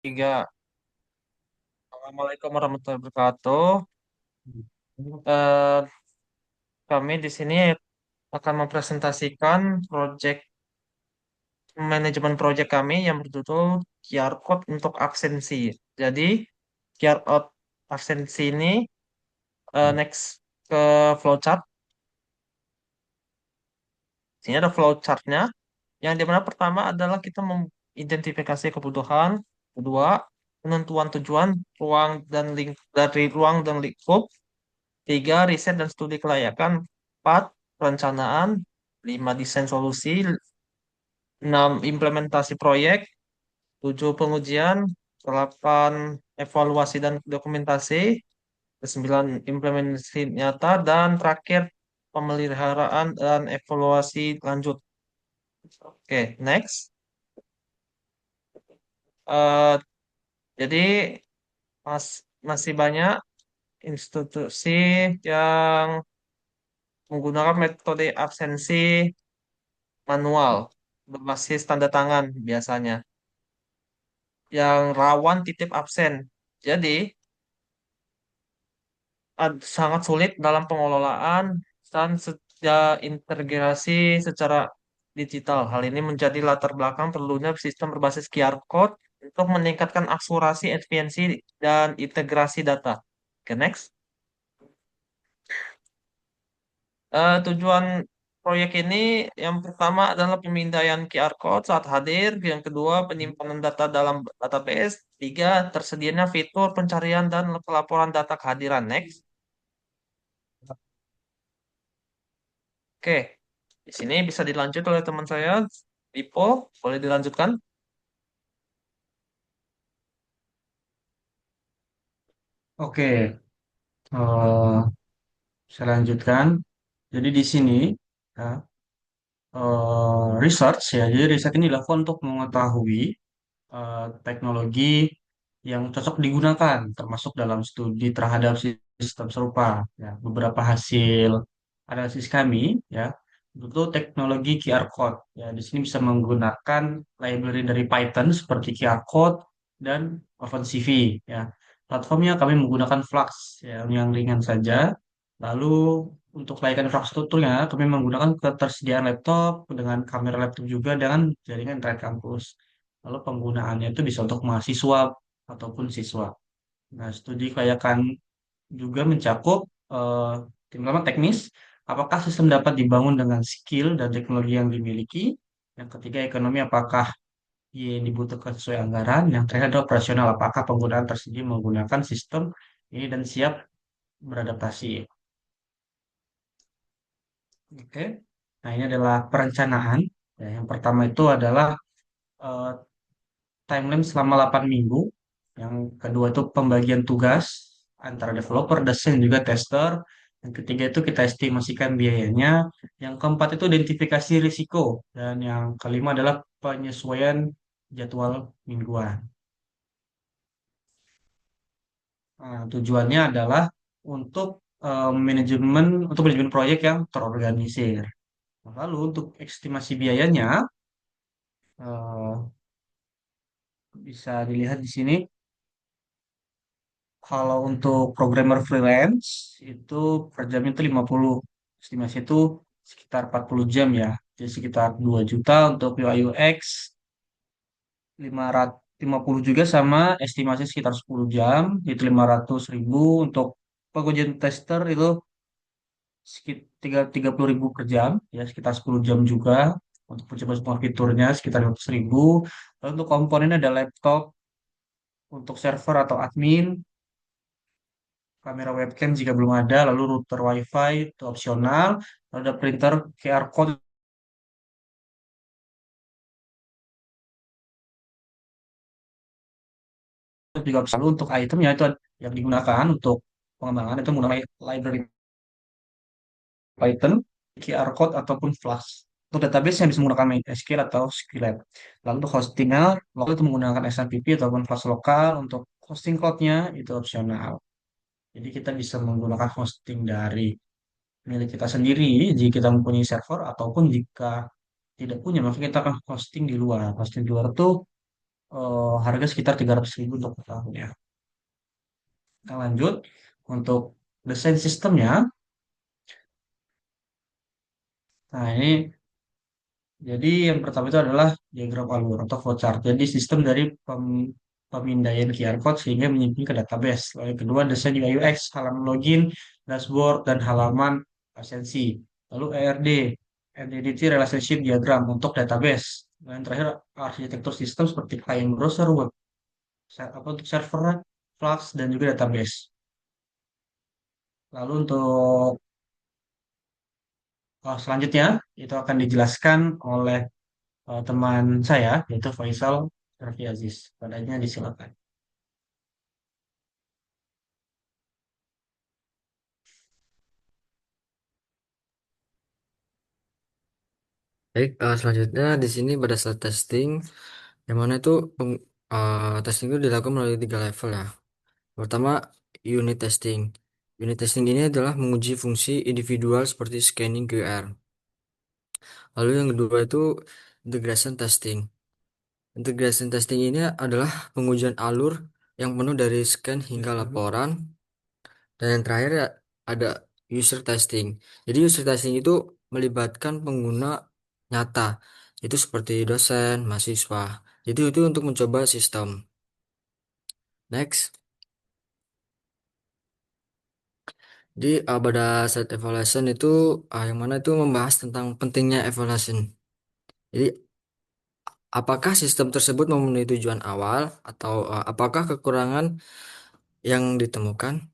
Tiga. Assalamualaikum warahmatullahi wabarakatuh. Eh, Kami di sini akan mempresentasikan manajemen proyek kami yang berjudul QR Code untuk absensi. Jadi QR Code absensi ini next ke flowchart. Sini ada flowchartnya. Yang dimana pertama adalah kita mengidentifikasi kebutuhan, kedua penentuan tujuan ruang dan lingkup. Tiga, riset dan studi kelayakan. Empat, perencanaan. Lima, desain solusi. Enam, implementasi proyek. Tujuh, pengujian. Delapan, evaluasi dan dokumentasi. Sembilan, implementasi nyata. Dan terakhir, pemeliharaan dan evaluasi lanjut. Oke, next. Eh, jadi masih banyak institusi yang menggunakan metode absensi manual berbasis tanda tangan biasanya yang rawan titip absen. Jadi sangat sulit dalam pengelolaan dan integrasi secara digital. Hal ini menjadi latar belakang perlunya sistem berbasis QR code untuk meningkatkan akurasi, efisiensi, dan integrasi data. Oke, next. Tujuan proyek ini yang pertama adalah pemindaian QR code saat hadir, yang kedua penyimpanan data dalam database, tiga tersedianya fitur pencarian dan pelaporan data kehadiran. Next. Oke, di sini bisa dilanjut oleh teman saya, Lipo, boleh dilanjutkan? Oke, saya lanjutkan. Jadi di sini ya, research ya. Jadi riset ini dilakukan untuk mengetahui teknologi yang cocok digunakan, termasuk dalam studi terhadap sistem serupa. Ya, beberapa hasil analisis kami ya, itu teknologi QR code. Ya, di sini bisa menggunakan library dari Python seperti QR code dan OpenCV. Ya, platformnya kami menggunakan Flux yang ringan saja. Lalu untuk layakan infrastrukturnya, kami menggunakan ketersediaan laptop dengan kamera laptop juga dengan jaringan internet kampus. Lalu penggunaannya itu bisa untuk mahasiswa ataupun siswa. Nah, studi kelayakan juga mencakup eh, yang pertama teknis, apakah sistem dapat dibangun dengan skill dan teknologi yang dimiliki. Yang ketiga ekonomi, apakah yang dibutuhkan sesuai anggaran. Yang terakhir adalah operasional, apakah penggunaan tersedia menggunakan sistem ini dan siap beradaptasi. Oke. Nah, ini adalah perencanaan. Ya, yang pertama itu adalah eh, timeline selama 8 minggu. Yang kedua itu pembagian tugas antara developer, desain, juga tester. Yang ketiga itu kita estimasikan biayanya. Yang keempat itu identifikasi risiko. Dan yang kelima adalah penyesuaian jadwal mingguan. Nah, tujuannya adalah untuk untuk manajemen proyek yang terorganisir. Lalu untuk estimasi biayanya, eh, bisa dilihat di sini. Kalau untuk programmer freelance itu per jamnya itu 50. Estimasi itu sekitar 40 jam ya. Jadi sekitar 2 juta untuk UI UX, 550 juga sama estimasi sekitar 10 jam, itu 500.000 untuk pengujian tester itu sekitar 30.000 per jam, ya sekitar 10 jam juga untuk mencoba semua fiturnya sekitar 100.000. Lalu untuk komponennya ada laptop untuk server atau admin, kamera webcam jika belum ada, lalu router WiFi itu opsional, lalu ada printer QR code juga opsional. Lalu untuk itemnya itu yang digunakan untuk pengembangan itu menggunakan library Python, QR code ataupun Flash. Untuk database yang bisa menggunakan MySQL atau SQLite. Lalu untuk hostingnya, waktu itu menggunakan SMTP ataupun Flash lokal. Untuk hosting cloud-nya itu opsional. Jadi kita bisa menggunakan hosting dari milik kita sendiri jika kita mempunyai server ataupun jika tidak punya maka kita akan hosting di luar. Hosting di luar itu harga sekitar 300.000 untuk per tahunnya. Kita lanjut untuk desain sistemnya. Nah, ini jadi yang pertama itu adalah diagram alur atau flowchart. Jadi sistem dari pemindaian QR code sehingga menyimpan ke database. Lalu yang kedua desain UI UX, halaman login, dashboard, dan halaman absensi. Lalu ERD, Entity Relationship Diagram untuk database. Dan yang terakhir arsitektur sistem seperti client browser, web, apa untuk server, Flux, dan juga database. Lalu untuk selanjutnya itu akan dijelaskan oleh teman saya yaitu Faisal Raffi Aziz. Padanya disilakan. Baik, selanjutnya di sini pada saat testing, yang mana itu testing itu dilakukan melalui tiga level ya. Pertama, unit testing. Unit testing ini adalah menguji fungsi individual seperti scanning QR. Lalu yang kedua itu integration testing. Integration testing ini adalah pengujian alur yang penuh dari scan hingga laporan. Dan yang terakhir ya, ada user testing. Jadi user testing itu melibatkan pengguna nyata, itu seperti dosen, mahasiswa. Jadi itu untuk mencoba sistem. Next, di pada saat evaluation itu yang mana itu membahas tentang pentingnya evaluation. Jadi apakah sistem tersebut memenuhi tujuan awal atau apakah kekurangan yang ditemukan?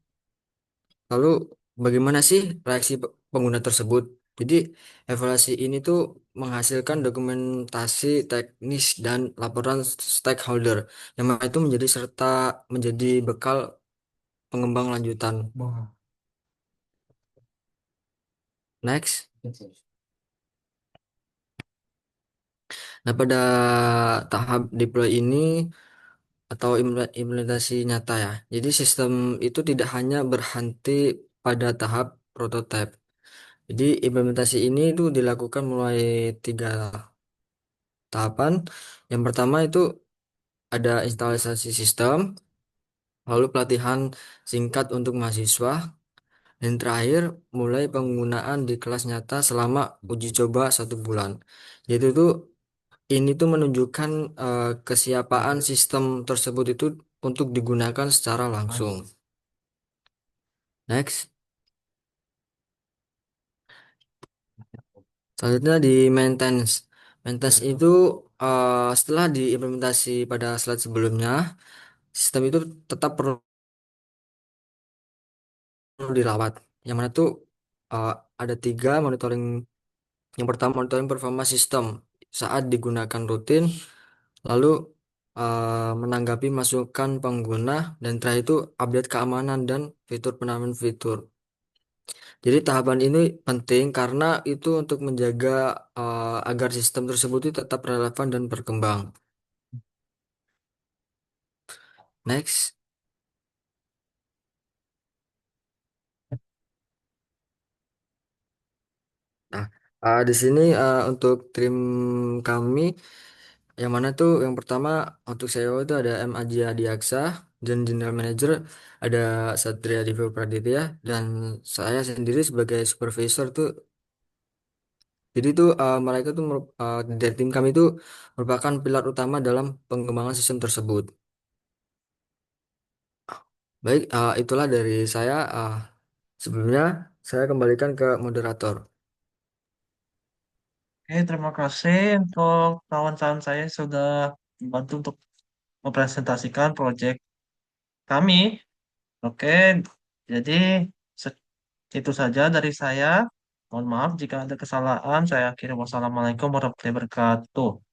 Lalu bagaimana sih reaksi pengguna tersebut? Jadi evaluasi ini tuh menghasilkan dokumentasi teknis dan laporan stakeholder yang mana itu menjadi serta menjadi bekal pengembang lanjutan. Next. Nah, pada tahap deploy ini atau implementasi nyata ya. Jadi sistem itu tidak hanya berhenti pada tahap prototipe. Jadi implementasi ini itu dilakukan mulai tiga tahapan. Yang pertama itu ada instalasi sistem, lalu pelatihan singkat untuk mahasiswa, dan terakhir mulai penggunaan di kelas nyata selama uji coba 1 bulan. Yaitu tuh ini tuh menunjukkan kesiapaan sistem tersebut itu untuk digunakan secara langsung. Next, selanjutnya di maintenance. Maintenance itu setelah diimplementasi pada slide sebelumnya, sistem itu tetap perlu dirawat. Yang mana tuh uh, ada tiga monitoring. Yang pertama monitoring performa sistem saat digunakan rutin, lalu menanggapi masukan pengguna, dan terakhir itu update keamanan dan fitur penambahan fitur. Jadi tahapan ini penting karena itu untuk menjaga agar sistem tersebut itu tetap relevan dan berkembang. Next. Nah, di sini untuk tim kami yang mana tuh yang pertama untuk CEO itu ada M. Aji Adiaksa dan General Manager ada Satria Divo Praditya dan saya sendiri sebagai supervisor tuh. Jadi tuh mereka tuh dari tim kami itu merupakan pilar utama dalam pengembangan sistem tersebut. Baik, itulah dari saya. Sebelumnya saya kembalikan ke moderator. Oke, terima kasih untuk kawan-kawan saya sudah membantu untuk mempresentasikan proyek kami. Oke, jadi se- itu saja dari saya. Mohon maaf jika ada kesalahan. Saya akhiri wassalamualaikum warahmatullahi wabarakatuh.